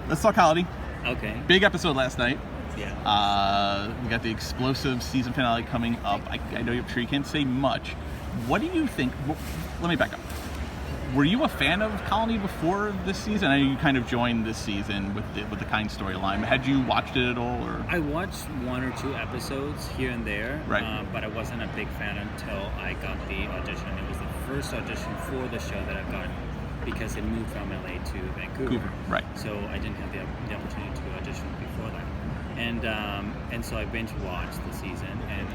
Let's talk holiday. Okay. Big episode last night. Yeah. We got the explosive season finale coming up. I know you're sure you can't say much. What do you think? Let me back up. Were you a fan of Colony before this season? I know you kind of joined this season with the Kind storyline. Had you watched it at all? Or I watched 1 or 2 episodes here and there, right. But I wasn't a big fan until I got the audition. It was the first audition for the show that I got because it moved from LA to Vancouver. Right. So I didn't have the opportunity to audition before that. And so I binge watched the season, and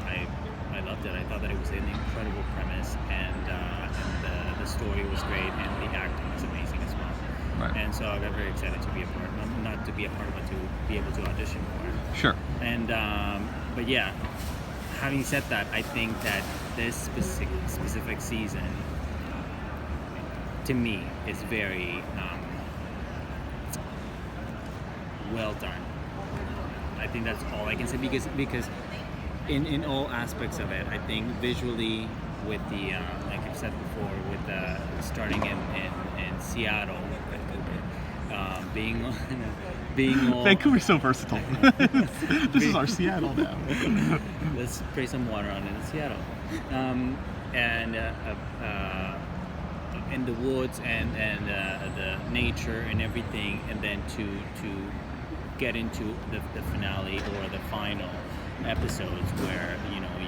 I loved it. I thought that it was an incredible premise, and the story was great, and the acting was amazing as well. Right. And so I got very excited to be a part, not to be a part of it, to be able to audition for it. Sure. And but yeah, having said that, I think that this specific season, to me, is very well done. I think that's all I can say because in all aspects of it, I think visually, with the like I've said before, with the starting in Seattle, being all Vancouver's so versatile. This is our Seattle now. Let's spray some water on it in Seattle, and in the woods and the nature and everything, and then to get into the finale or the final episodes where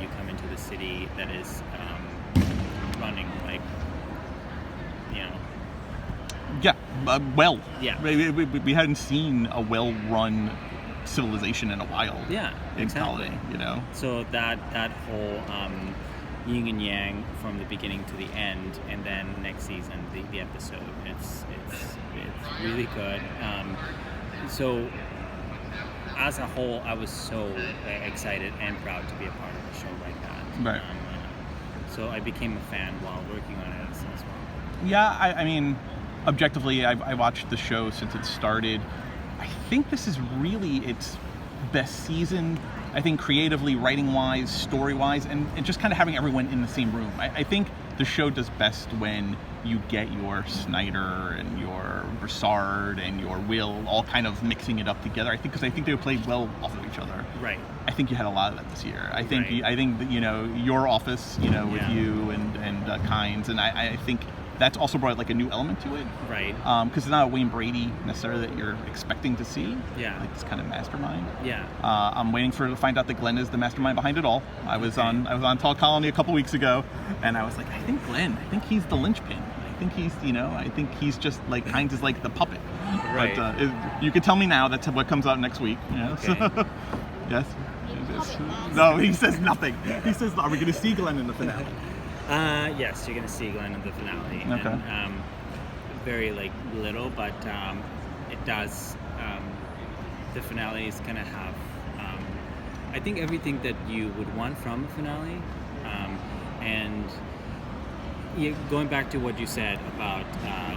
you come into the city that is running like Yeah, well. Yeah. We hadn't seen a well-run civilization in a while. Yeah, in exactly. Colony, So that whole yin and yang from the beginning to the end, and then next season the episode, it's really good. So as a whole, I was so excited and proud to be a part of a show like that. Right. So I became a fan while working on it as well. Yeah, I mean, objectively, I watched the show since it started. I think this is really its best season. I think creatively, writing-wise, story-wise, and just kind of having everyone in the same room. I think the show does best when you get your Snyder and your Broussard and your Will all kind of mixing it up together. I think they played well off of each other. Right. I think you had a lot of that this year. I think Right. I think that, your office, with you and Kynes, and I think that's also brought like a new element to it. Right. Because it's not a Wayne Brady necessarily that you're expecting to see. Yeah. Like this kind of mastermind. Yeah. I'm waiting to find out that Glenn is the mastermind behind it all. I was on Tall Colony a couple weeks ago, and I was like, I think he's the linchpin. I think he's just like Kynes is like the puppet. Right. But you could tell me now that's what comes out next week. Okay. So, yes. No, he says nothing. He says, are we going to see Glenn in the finale? Yes, you're gonna see Glenn in the finale. Okay. And, very little, but it does. The finale is gonna have, I think, everything that you would want from a finale, and going back to what you said about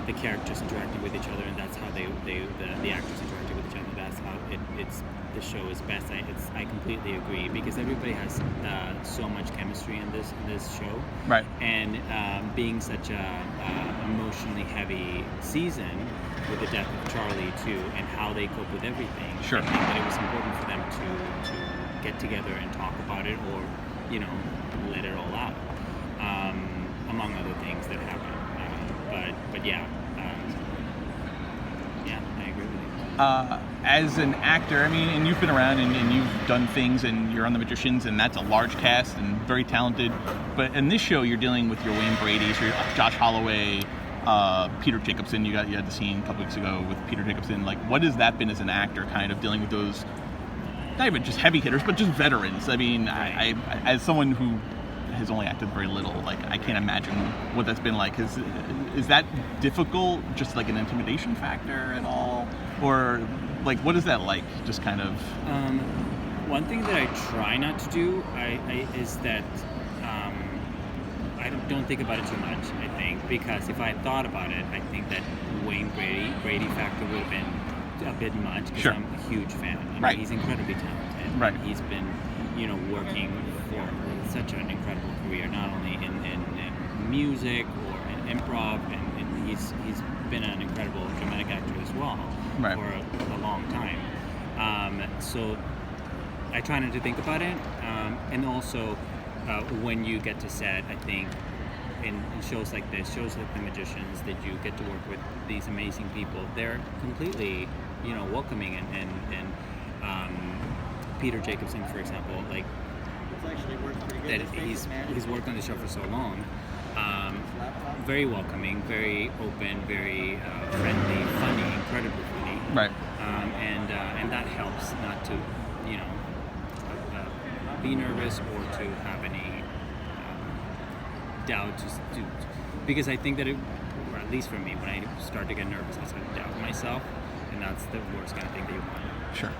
the characters interacting with each other, and that's how the actors interacting with each other. That's how the show is best. I completely agree, because everybody has so much chemistry in this show. Right. And being such a emotionally heavy season with the death of Charlie too, and how they cope with everything. Sure. I think that it was important for them to get together and talk about it, or let it all out. Among other things that happen. But yeah. Yeah, I agree with you. As an actor, I mean, and you've been around and you've done things, and you're on The Magicians, and that's a large cast and very talented. But in this show, you're dealing with your Wayne Brady's, your Josh Holloway, Peter Jacobson. You had the scene a couple weeks ago with Peter Jacobson. Like, what has that been as an actor, kind of dealing with those, not even just heavy hitters, but just veterans? I mean, I as someone who has only acted very little, like, I can't imagine what that's been like. Is that difficult, just like an intimidation factor at all? Or, like, what is that like, just kind of? One thing that I try not to do is that I don't think about it too much, I think, because if I thought about it, I think that Wayne Brady factor would have been a bit much, because Sure. I'm a huge fan. Right. He's incredibly talented. Right. He's been, working for such an incredible career, not only in music or in improv, and he's been an incredible dramatic actor as well. Right. for a long time. So I try not to think about it, and also when you get to set, I think in shows like this, shows like The Magicians, that you get to work with these amazing people. They're completely, welcoming, and Peter Jacobson, for example, like that he's worked on the show for so long. Very welcoming, very open, very friendly, funny, incredibly funny. Right. And that helps not to, be nervous or to have any doubt, because I think that or at least for me, when I start to get nervous, I start to doubt myself, and that's the worst kind of thing that you want. Sure.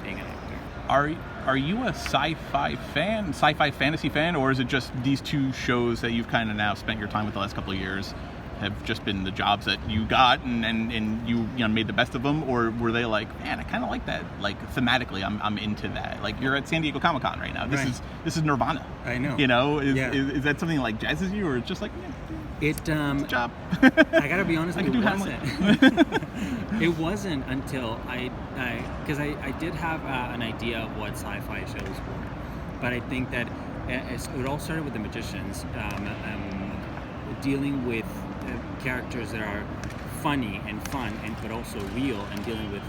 Being an actor. Are you a sci-fi fantasy fan, or is it just these two shows that you've kind of now spent your time with the last couple of years have just been the jobs that you got and you made the best of them, or were they like, man, I kind of like that, like thematically I'm into that, like you're at San Diego Comic-Con right now, this is Nirvana, I know, is that something like jazzes you, or it's just like, it's a job? I gotta be honest, I can do Hamlet. It wasn't until because I did have an idea of what sci-fi shows were, but I think that it all started with The Magicians, dealing with characters that are funny and fun, but also real, and dealing with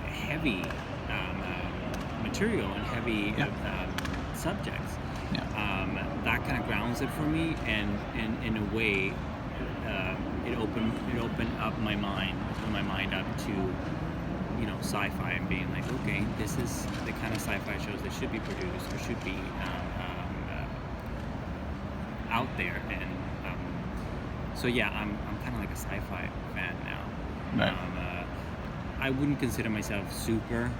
heavy material and heavy subjects. That kind of grounds it for me, and in a way, it opened up my mind, up to sci-fi, and being like, okay, this is the kind of sci-fi shows that should be produced or should be out there, and so yeah, I'm kind of like a sci-fi fan now. Right. I wouldn't consider myself super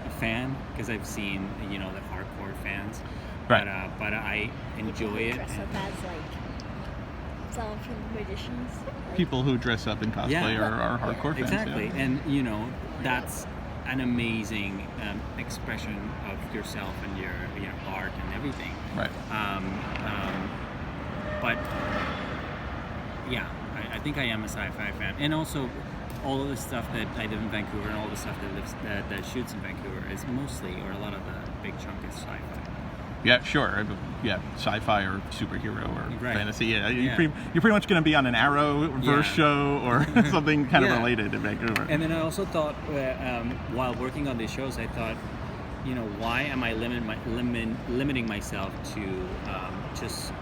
a fan, because I've seen the hardcore fans, right. But I enjoy it. Dress up as like someone from The Magicians. People who dress up in cosplay are hardcore fans. Exactly, and that's an amazing expression of yourself and your art and everything. Right. But yeah, I think I am a sci-fi fan, and also all of the stuff that I did in Vancouver and all the stuff that shoots in Vancouver is mostly, or a lot of the big chunk is sci-fi. Yeah, sure. Yeah, sci-fi or superhero or fantasy. Yeah, Yeah. You're pretty much going to be on an Arrowverse show or something kind of related in Vancouver. And then I also thought, while working on these shows, I thought, why am I limiting myself to just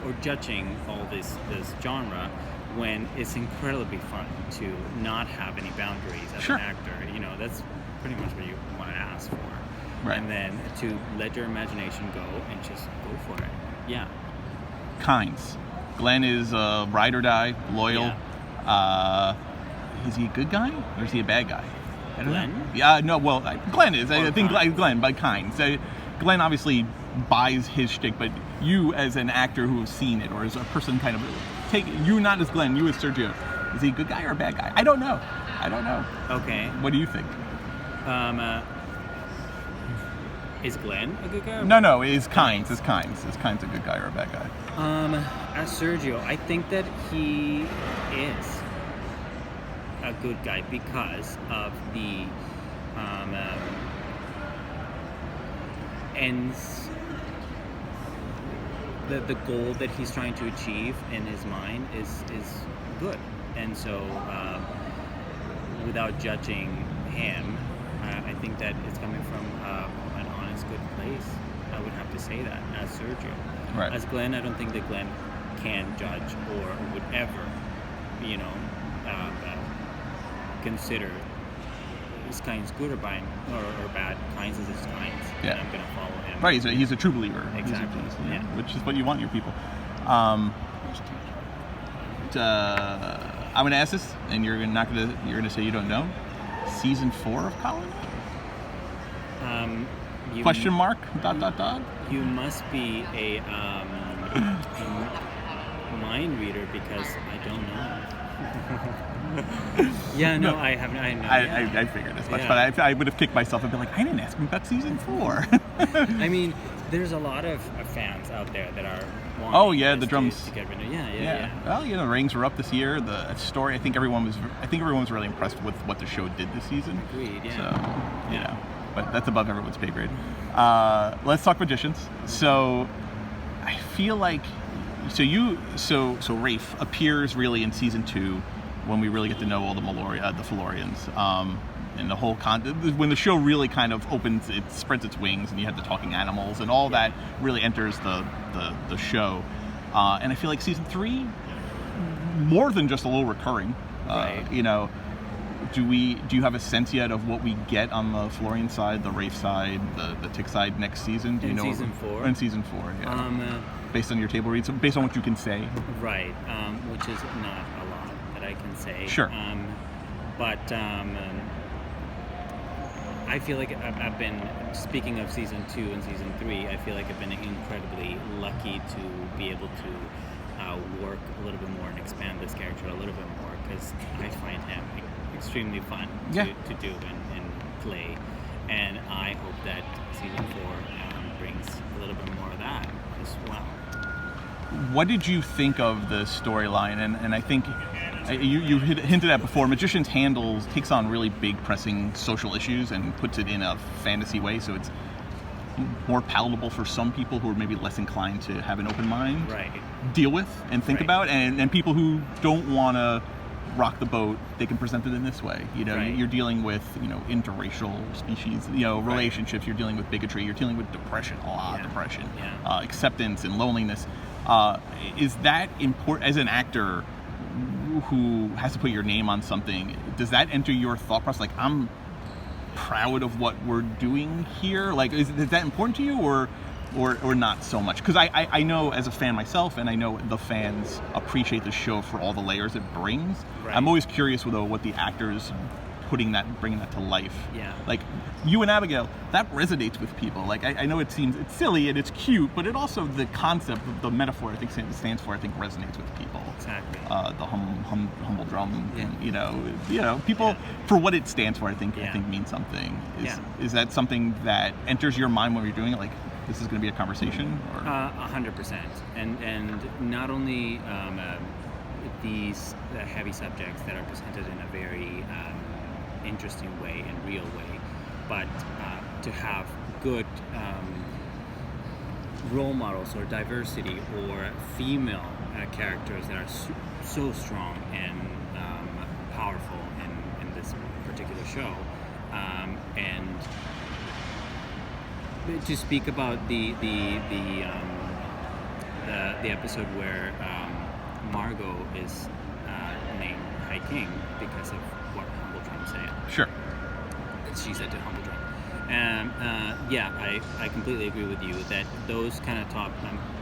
or judging all this genre, when it's incredibly fun to not have any boundaries as an actor. That's pretty much what you want to ask for. Right. And then to let your imagination go and just go for it. Yeah. Kinds. Glenn is ride or die, loyal. Yeah. Is he a good guy or is he a bad guy? I don't Glenn? know. Yeah, no, well, Glenn is. I think Kynes. Glenn, by Kinds. Glenn obviously buys his shtick, but you as an actor who has seen it, or as a person kind of you not as Glenn, you as Sergio, is he a good guy or a bad guy? I don't know. Okay. What do you think? Is Glenn a good guy? No, is Kinds. Is Kinds a good guy or a bad guy? As Sergio, I think that he is a good guy because of the ends, the goal that he's trying to achieve in his mind is good, and so without judging him, I think that it's coming from an honest, good place. I would have to say that as Sergio. Right. As Glenn, I don't think that Glenn can judge or would ever, consider is Kynes good or bad. Kynes is his Kynes, and I'm going to follow him. Right, he's a true believer. Exactly. Which is what you want your people. I'm going to ask this, and you're going to say you don't know. Season 4 of Colony? Question mark? ... You must be a mind reader, because I don't know. I haven't. I figured as much, but I would have kicked myself and been like, I didn't ask him about season 4. I mean, there's a lot of fans out there that are want. Oh, yeah, the is drums. to get rid of. Yeah. Well, the ratings were up this year. The story, I think everyone was really impressed with what the show did this season. Agreed. Yeah. So, but that's above everyone's pay grade. Let's talk magicians. So, I feel like, so Rafe appears really in season 2 when we really get to know all the Fallorians. And the whole when the show really kind of opens, it spreads its wings, and you have the talking animals, and all that really enters the show. And I feel like season 3, more than just a little recurring. Right. Do you have a sense yet of what we get on the Fallorian side, the Rafe side, the Tick side next season? Do you know? Season 4. In season 4, yeah. Based on your table reads, based on what you can say. Right. Which is not a lot that I can say. Sure. But I feel like I've been, speaking of season 2 and season 3, I feel like I've been incredibly lucky to be able to work a little bit more and expand this character a little bit more, because I find him extremely fun to do and play. And I hope that season 4 brings a little bit more of that as well. What did you think of the storyline? And I think you hinted at before, Magicians takes on really big, pressing social issues and puts it in a fantasy way, so it's more palatable for some people who are maybe less inclined to have an open mind, deal with and think about, and people who don't want to rock the boat, they can present it in this way. You're dealing with interracial species, relationships. You're dealing with bigotry. You're dealing with depression, a lot of depression, acceptance and loneliness. Is that important as an actor who has to put your name on something? Does that enter your thought process? Like, I'm proud of what we're doing here. Like, is that important to you, or not so much? Because I know as a fan myself, and I know the fans appreciate the show for all the layers it brings. Right. I'm always curious though what the actors bringing that to life. Yeah. Like you and Abigail, that resonates with people. Like I know it's silly and it's cute, but it also, the concept, the metaphor I think stands for, I think resonates with people. Exactly. The humble drum, and, people for what it stands for. I think means something. Is that something that enters your mind when you're doing it? Like, this is going to be a conversation? 100%. And not only these heavy subjects that are presented in a very interesting way and real way, but to have good role models or diversity or female characters that are so strong and powerful in this particular show, and to speak about the episode where Margot is named High King because of what Humble Drum said. Sure. She said to Humble Drum. And I completely agree with you that those kind of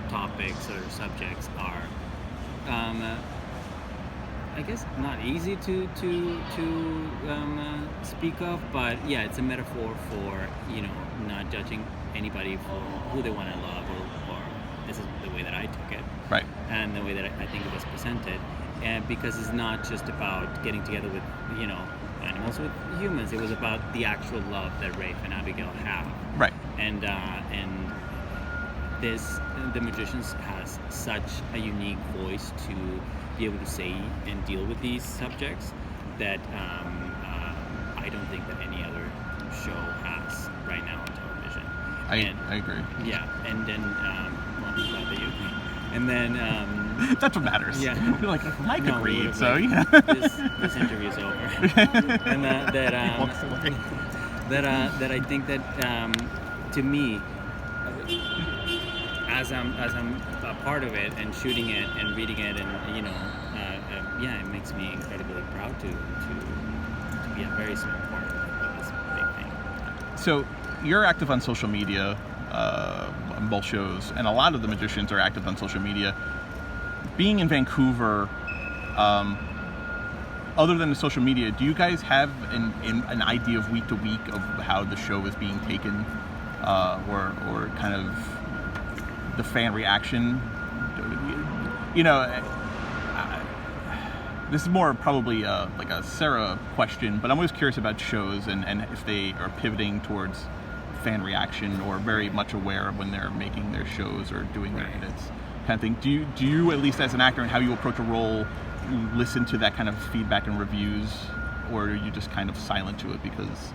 topics or subjects are, I guess, not easy to speak of, but it's a metaphor for not judging anybody for who they want to love, or this is the way that I took it, right? And the way that I think it was presented, and because it's not just about getting together with animals, with humans. It was about the actual love that Rafe and Abigail have, right? And the Magicians has such a unique voice to be able to say and deal with these subjects that I don't think that any other show has right now on television. I agree. Yeah, and then I'm glad that you agree. And then that's what matters. Yeah, like I could read, so this interview's over. And that I think that to me, as I'm a part of it and shooting it and reading it, and it makes me incredibly proud to be a very small part of this big thing. So you're active on social media, on both shows, and a lot of the Magicians are active on social media. Being in Vancouver, other than the social media, do you guys have an idea of week to week of how the show is being taken, or kind of the fan reaction? This is more probably like a Sarah question, but I'm always curious about shows and if they are pivoting towards fan reaction or very much aware of when they're making their shows or doing their edits. kind of thing. Do you at least as an actor and how you approach a role, listen to that kind of feedback and reviews, or are you just kind of silent to it because,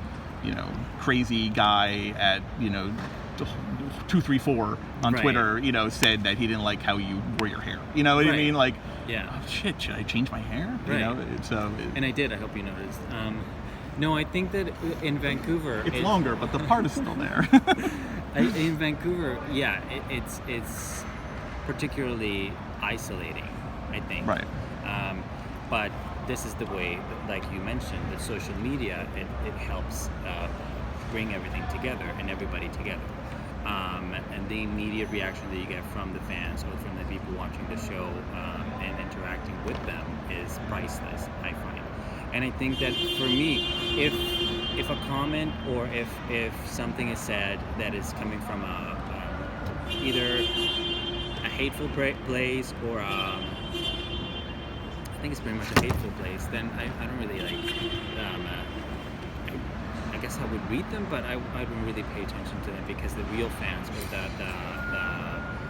crazy guy at 234 on Right. Twitter, said that he didn't like how you wore your hair. You know what I Right. mean? Like, Yeah. oh shit, should I change my hair? Right. So And I did. I hope you noticed. No, I think that in Vancouver, it's longer, but the part is still there. in Vancouver, yeah, it's particularly isolating, I think. Right. But this is the way, like you mentioned, the social media, it helps bring everything together and everybody together. And the immediate reaction that you get from the fans or from the people watching the show and interacting with them is priceless, I find. And I think that for me, if a comment or if something is said that is coming from either a hateful place or I think it's pretty much a hateful place, then I don't really like. I guess I would read them, but I don't really pay attention to them because the real fans or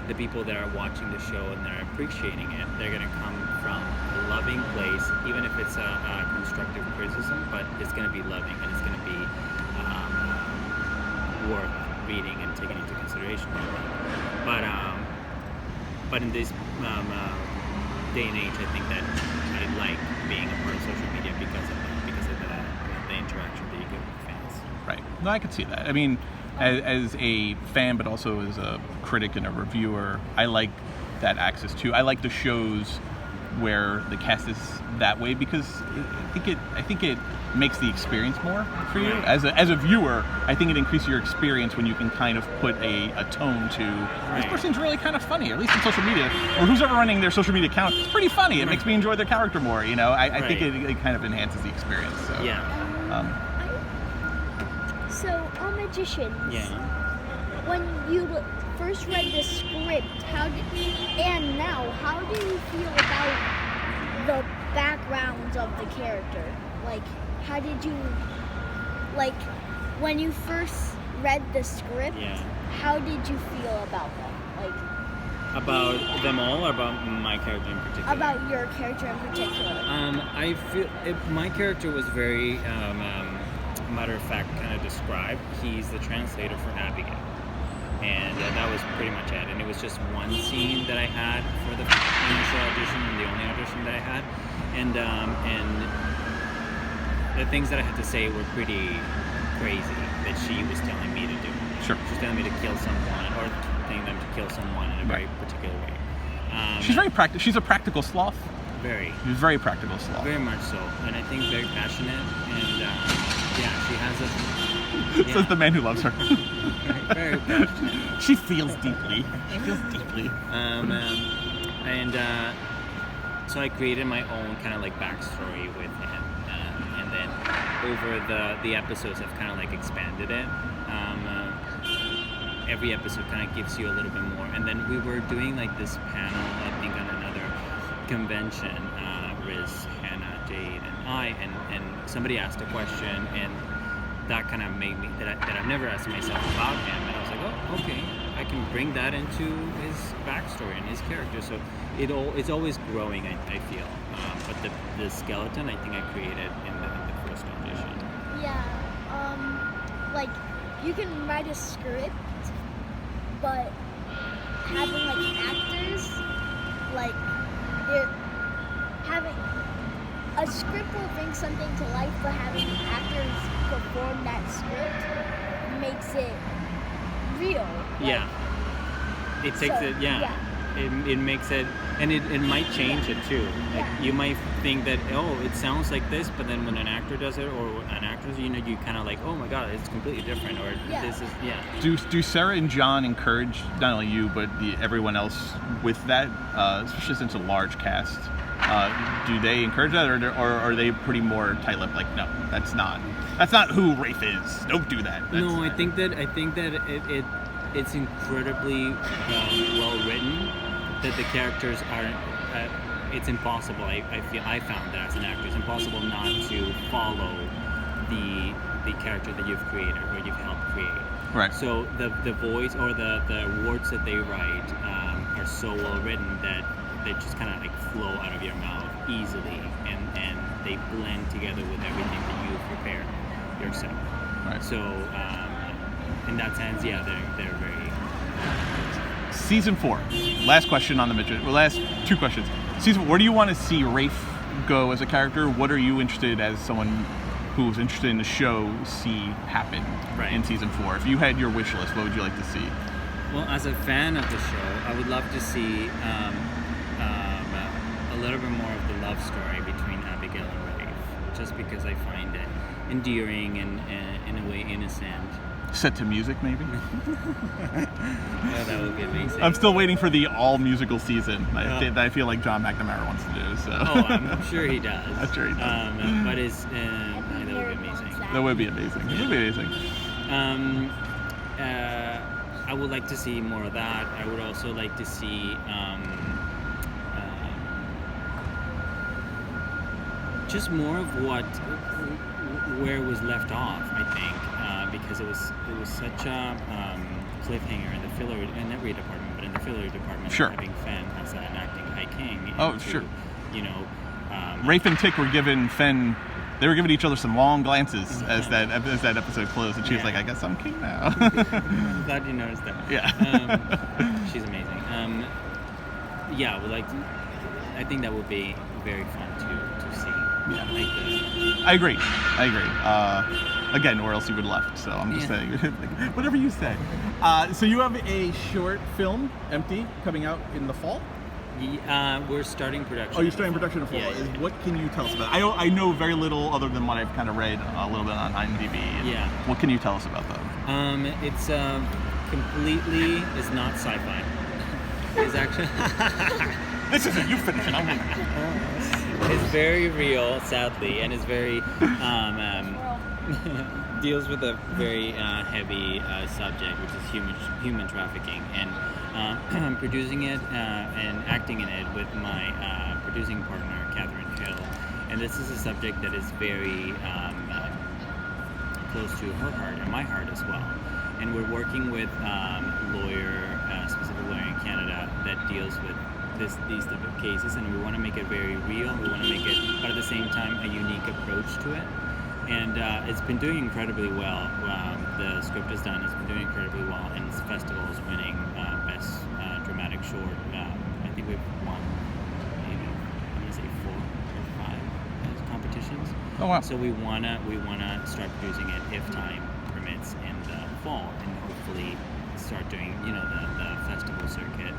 the people that are watching the show and they're appreciating it, they're gonna come from a loving place, even if it's a constructive criticism, but it's gonna be loving and it's gonna be worth reading and taking into consideration. But in this day and age, I think that I like being a part of social media because of that, because of the interaction that you get with fans. Right. No, I could see that. I mean, as a fan, but also as a critic and a reviewer, I like that access too. I like the shows where the cast is that way because I think it makes the experience more for you. Right. As a viewer, I think it increases your experience when you can kind of put a tone to this Right. person's really kind of funny, or at least in social media, or who's ever running their social media account. It's pretty funny. It makes me enjoy their character more. I think Right. it kind of enhances the experience. So Yeah. So, on Magicians, Yeah. when you first read the script, how do you feel about the backgrounds of the character? Like, how did you, like, when you first read the script, Yeah. how did you feel about them? Like, About them all, or about my character in particular? about your character in particular? I feel my character was very matter of fact kind of described. He's the translator for Abigail, and that was pretty much it. And it was just one scene that I had for the initial audition and the only audition that I had, and the things that I had to say were pretty crazy that she was telling me to do. Sure. She was telling me to kill someone or telling them to kill someone in a very particular way. she's very practical. She's a practical sloth. Very. She's very practical sloth. Very much so, and I think very passionate, and yeah, she has a. Says the man who loves her. Very passionate. She feels deeply. She feels deeply. And so I created my own kind of like backstory with him, and then over the episodes I've kind of like expanded it. Every episode kind of gives you a little bit more, and then we were doing like this panel, I think, on another convention, Riz, Hannah, Jade, and I, and somebody asked a question, and that kind of made me that I've never asked myself about him, and I was like, oh, okay, I can bring that into his backstory and his character. So it's always growing, I feel. But the skeleton, I think I created in the first audition. Yeah, like, you can write a script, but having like actors, like, having a script will bring something to life, but having actors perform that script makes it real. Like, Yeah. It takes so, it, yeah. It makes it, and it might change it too. Like, Yeah. you might think that, oh, it sounds like this, but then when an actor does it, or an actress, you kind of like, oh my god, it's completely different, or Yeah. this is, yeah. Do Sarah and John encourage not only you but everyone else with that, especially since it's a large cast? Do they encourage that, or are they pretty more tight-lipped? Like, no, that's not who Rafe is. Don't do that. No, I think that it's incredibly well written. That the characters are. It's impossible. I found that as an actor, it's impossible not to follow the character that you've created or you've helped create. Right. So the voice or the words that they write are so well written that they just kind of like flow out of your mouth easily, and they blend together with everything that you prepare yourself. Right. So in that sense, yeah, they're very. Season 4. Last question on the midget. Well, last 2 questions. Season 4, where do you want to see Rafe go as a character? What are you interested, as someone who's interested in the show, see happen in season 4? If you had your wish list, what would you like to see? Well, as a fan of the show, I would love to see a little bit more of the love story between Abigail and Rafe, just because I find it endearing and in a way innocent. Set to music, maybe? Yeah, that would be amazing. I'm still waiting for the all-musical season that I feel like John McNamara wants to do. So. Oh, I'm sure he does. I'm sure he does. But that would be amazing. That would be amazing. It would be amazing. I would like to see more of that. I would also like to see just more of where it was left off, I think, because it was such a cliffhanger in the filler, in every department, but in the filler department, sure. Having Fenn as an acting high king. Sure. You know, Rafe and Tick were giving Fenn. They were giving each other some long glances as that episode closed, and she was like, "I guess I'm king now." I'm glad you noticed that. Yeah. She's amazing. Yeah, I think that would be very fun to see. Yeah. Like I agree. Again, or else you would have left. So I'm just saying, whatever you say. So you have a short film, Empty, coming out in the fall? We're starting production. Oh, you're starting production in the fall. Yeah. What can you tell us about it? I know very little other than what I've kind of read a little bit on IMDb. Yeah. What can you tell us about that? It's completely is not sci-fi. It's actually This isn't you finishing. I'm It's very real, sadly, and it's very deals with a very heavy subject, which is human trafficking, and producing it and acting in it with my producing partner, Catherine Hill. And this is a subject that is very close to her heart and my heart as well. And we're working with specific lawyer in Canada that deals with these type of cases, and we want to make it very real. We want to make it, but at the same time, a unique approach to it. And it's been doing incredibly well. The script is done. It's been doing incredibly well, and it's festivals winning best dramatic short. I think we've won maybe I'm gonna say 4 or 5 competitions. Oh wow! So we wanna start producing it if time permits in the fall, and hopefully start doing the festival circuit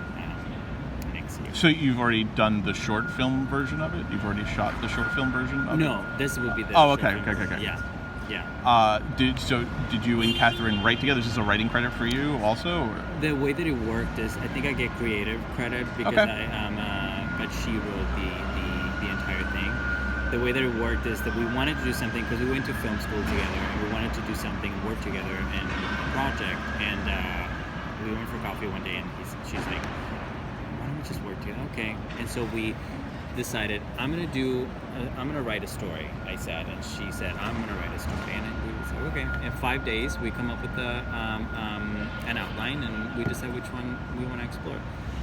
next year. So you've already done the short film version of it? You've already shot the short film version of it? No, this would be the okay. Yeah. Did you and Catherine write together? Is this a writing credit for you also? Or? The way that it worked is, I think I get creative credit because but she wrote the entire thing. The way that it worked is that we wanted to do something, because we went to film school together, and we wanted to do something, work together in a project, and we went for coffee one day, and she's like, why don't we just work together? Okay. And so we decided, I'm gonna write a story, I said, and she said, I'm gonna write a story, and we said, okay. In 5 days, we come up with an outline, and we decide which one we want to explore.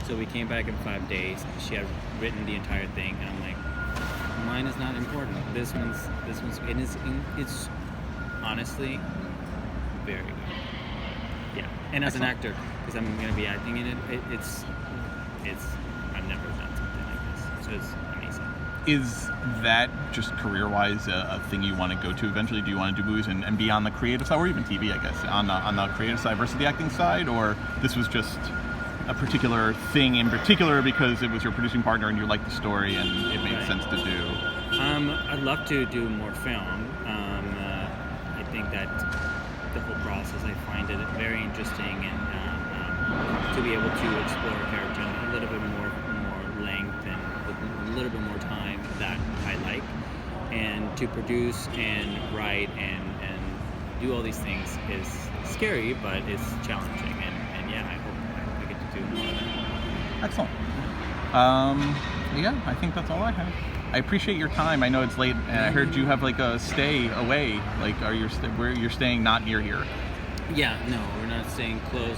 So we came back in 5 days. She had written the entire thing, and I'm like, mine is not important. This one's, it's honestly very good. Yeah. And as an actor, because I'm gonna be acting in it, it's I've never done something like this, so it's amazing. Is that just career-wise a thing you want to go to eventually? Do you want to do movies and be on the creative side, or even TV, I guess, on the creative side versus the acting side, or this was just a particular thing in particular because it was your producing partner and you liked the story and it made sense to do? I'd love to do more film. I think that the whole process, I find it very interesting, and to be able to explore a character in a little bit more length and with a little bit more time, that I like. And to produce and write and do all these things is scary, but it's challenging. And yeah, I hope I get to do more of that. Excellent. Yeah, I think that's all I have. I appreciate your time. I know it's late, and I heard you have like a stay away. Like, where you're staying not near here? Yeah, no, we're not staying close.